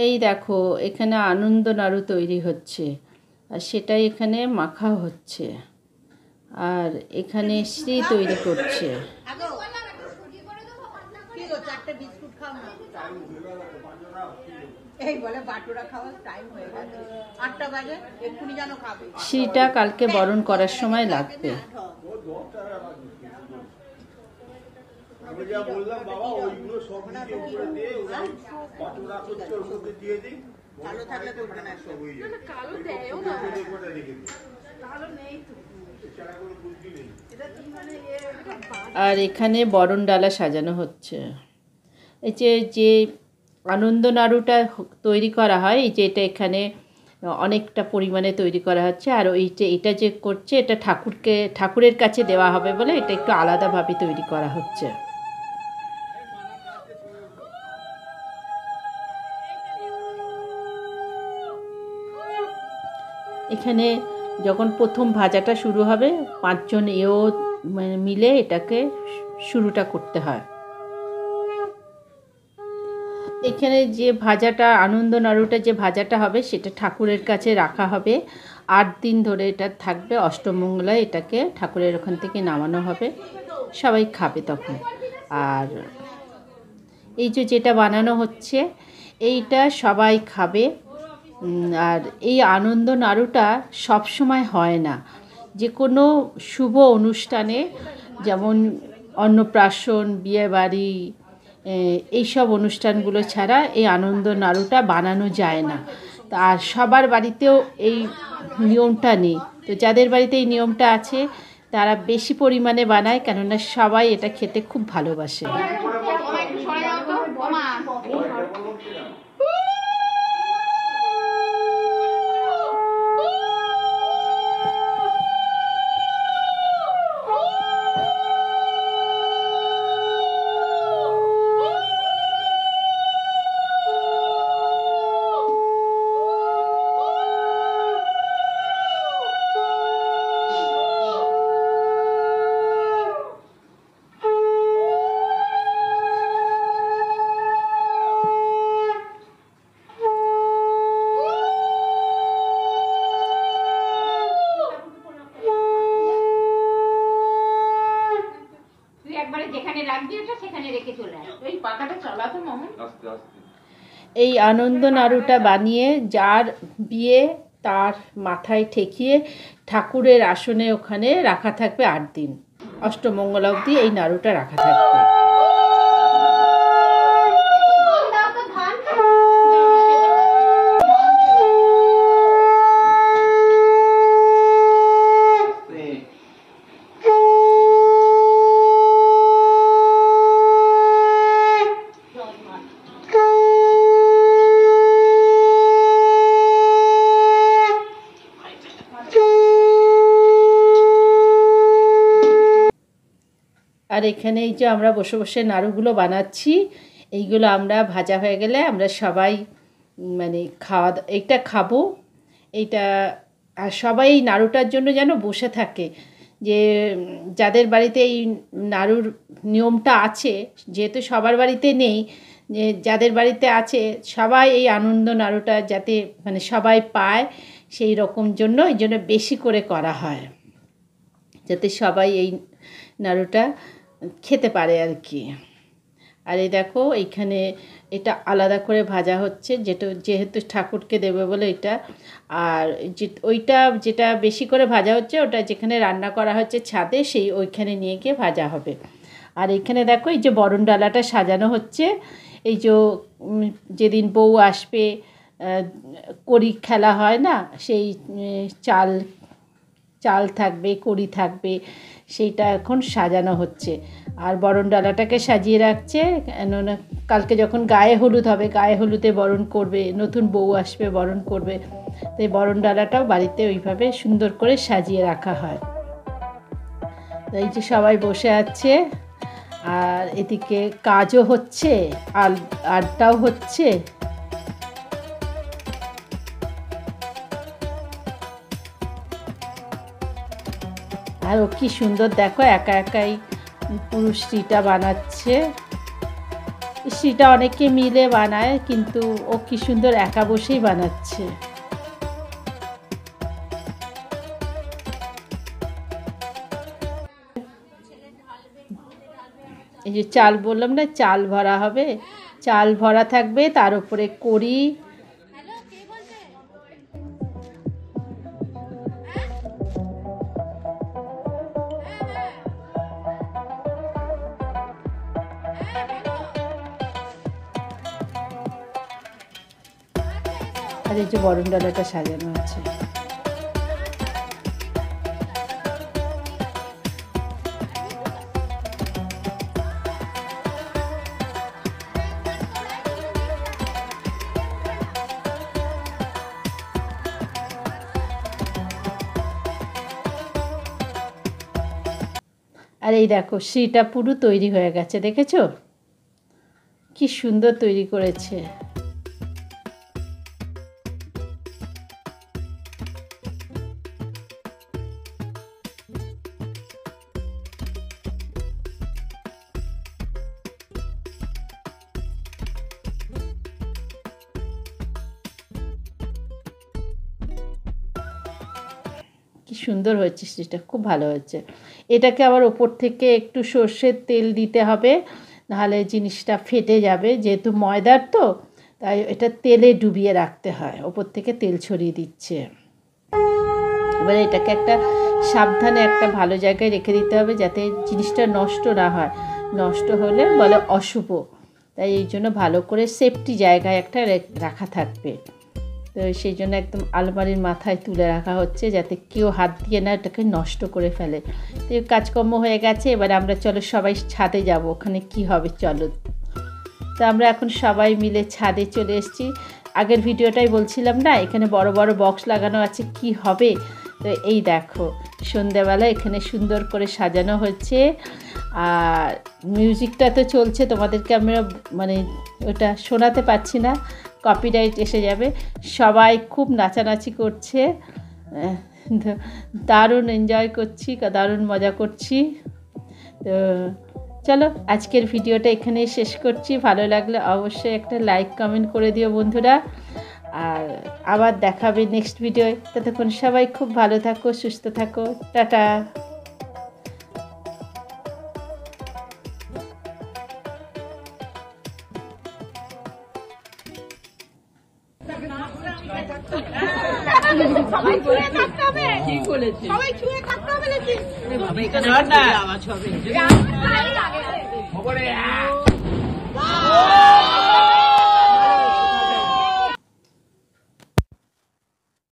এই দেখো এখানে আনন্দ নাড়ু তৈরি হচ্ছে আর সেটাই এখানে মাখা হচ্ছে আর এখানে শ্রী তৈরি করছে। শ্রীটা কালকে বরণ করার সময় লাগবে। আমি যা বললাম বাবা ওইগুলো সব নিচে উপরে দিয়ে ওরা পাটোরা করছে ওর মধ্যে দিয়ে দিই, কালো থাকলে করবে না সব হয়ে যাবে। না কালো দেয়ও না, উপরে রেখে দিই, কালো নেই তো এছাড়া কোনো বুদ্ধি নেই। এটা কি মানে আর এখানে বরণ ডালা সাজানো হচ্ছে। এই যে আনন্দ নাড়ুটা তৈরি করা হয়, এই যে এটা এখানে অনেকটা পরিমাণে তৈরি করা হচ্ছে আর এটা যে করছে এটা ঠাকুরের কাছে দেওয়া হবে বলে এটা একটু আলাদাভাবে তৈরি করা হচ্ছে। এখানে যখন প্রথম ভাজাটা শুরু হবে 5 জন মিলে এটাকে শুরুটা করতে হয়। এখানে যে ভাজাটা আনন্দ নাড়ুটা যে ভাজাটা হবে সেটা ঠাকুরের কাছে রাখা হবে 8 দিন ধরে এটা থাকবে। অষ্টমঙ্গলায় এটাকে ঠাকুরের ওখান থেকে নামানো হবে, সবাই খাবে তখন। আর এই যেটা বানানো হচ্ছে এইটা সবাই খাবে। আর এই আনন্দ নাড়ুটা সব সময় হয় না, যে কোনো শুভ অনুষ্ঠানে যেমন অন্নপ্রাশন, বিয়েবাড়ি, এইসব অনুষ্ঠানগুলো ছাড়া এই আনন্দ নাড়ুটা বানানো যায় না। আর সবার বাড়িতেও এই নিয়মটা নেই, তো যাদের বাড়িতে এই নিয়মটা আছে তারা বেশি পরিমাণে বানায়, কেননা সবাই এটা খেতে খুব ভালোবাসে। এই আনন্দ নাড়ুটা বানিয়ে যার বিয়ে তার মাথায় ঠেকিয়ে ঠাকুরের আসনে ওখানে রাখা থাকবে 8 দিন, অষ্টমঙ্গলা অবধি এই নাড়ুটা রাখা থাকবে। আর এখানে এই যে আমরা বসে বসে নাড়ুগুলো বানাচ্ছি, এইগুলো আমরা ভাজা হয়ে গেলে আমরা সবাই মানে এইটা খাবো। এইটা আর সবাই এই নাড়ুটার জন্য যেন বসে থাকে, যে যাদের বাড়িতে এই নাড়ুর নিয়মটা আছে, যেহেতু সবার বাড়িতে নেই, যে যাদের বাড়িতে আছে সবাই এই আনন্দ নাড়ুটা যাতে মানে সবাই পায় সেই রকম জন্য এই জন্য বেশি করে করা হয়, যাতে সবাই এই নাড়ুটা খেতে পারে আর কি। আর এই দেখো এইখানে এটা আলাদা করে ভাজা হচ্ছে, যেহেতু ঠাকুরকে দেবে বলে এটা। আর ওইটা যেটা বেশি করে ভাজা হচ্ছে ওটা যেখানে রান্না করা হচ্ছে ছাদে, ওইখানে নিয়ে গিয়ে ভাজা হবে। আর এইখানে দেখো এই যে বরণ ডালাটা সাজানো হচ্ছে, এই যেদিন বউ আসবে কড়ি খেলা হয় না, সেই চাল থাকবে, কড়ি থাকবে, সেইটা এখন সাজানো হচ্ছে। আর বরণ ডালাটাকে সাজিয়ে রাখছে, কেননা কালকে যখন গায়ে হলুদ হবে, গায়ে হলুদে বরণ করবে, নতুন বউ আসবে বরণ করবে, তাই বরণ ডালাটাও বাড়িতে ওইভাবে সুন্দর করে সাজিয়ে রাখা হয়। এই যে সবাই বসে আছে আর এদিকে কাজও হচ্ছে, আড্ডাও হচ্ছে। আর ও কি সুন্দর দেখো একা একাই পুরুষ শ্রীটা বানাচ্ছে। ইস, মিষ্টিটা অনেকে মিলে বানায়, কিন্তু ও কি সুন্দর একা বসেই বানাচ্ছে। এই যে চাল বললাম না, চাল ভরা হবে, চাল ভরা থাকবে, তার উপরে কড়ি, আর এই যে বরণ ডালাটা সাজানো আছে। আর এই দেখো শ্রীটা পুরো তৈরি হয়ে গেছে, দেখেছো কি সুন্দর তৈরি করেছে। কি সুন্দর হয়েছে শ্রীটা, খুব ভালো হয়েছে। এটাকে আবার ওপর থেকে একটু সর্ষের তেল দিতে হবে, নাহলে জিনিসটা ফেটে যাবে, যেহেতু ময়দার তো, তাই এটা তেলে ডুবিয়ে রাখতে হয়, ওপর থেকে তেল ছড়িয়ে দিচ্ছে। এবারে এটাকে একটা সাবধানে একটা ভালো জায়গায় রেখে দিতে হবে, যাতে জিনিসটা নষ্ট না হয়, নষ্ট হলে বলে অশুভ, তাই এই জন্য ভালো করে সেফটি জায়গায় একটা রাখা থাকবে। তো সেই জন্য একদম আলমারির মাথায় তুলে রাখা হচ্ছে, যাতে কেউ হাত দিয়ে না এটাকে নষ্ট করে ফেলে। তো কাজকর্ম হয়ে গেছে, এবার আমরা চলো সবাই ছাদে যাব, ওখানে কি হবে চলো। তো আমরা এখন সবাই মিলে ছাদে চলে এসেছি। আগের ভিডিওটাই বলছিলাম না, এখানে বড় বড় বক্স লাগানো আছে, কি হবে। তো এই দেখো সন্ধ্যাবেলা এখানে সুন্দর করে সাজানো হচ্ছে, আর মিউজিকটা তো চলছে, তোমাদেরকে আমরা মানে ওটা শোনাতে পারছি না, কপিরাইট এসে যাবে। সবাই খুব নাচানাচি করছে, দারুণ এনজয় করছি, দারুণ মজা করছি। তো চলো আজকের ভিডিওটা এখানেই শেষ করছি। ভালো লাগলে অবশ্যই একটা লাইক কমেন্ট করে দিও বন্ধুরা, আর আবার দেখাবে নেক্সট ভিডিওয়। ততক্ষণ সবাই খুব ভালো থাকো, সুস্থ থাকো, টাটা। সবাই ছুঁয়ে থাকতে হবে, ঠিক বলেছে, সবাই ছুঁয়ে থাকতে হবে নাকি? বাবা এখানে আওয়াজ হবে।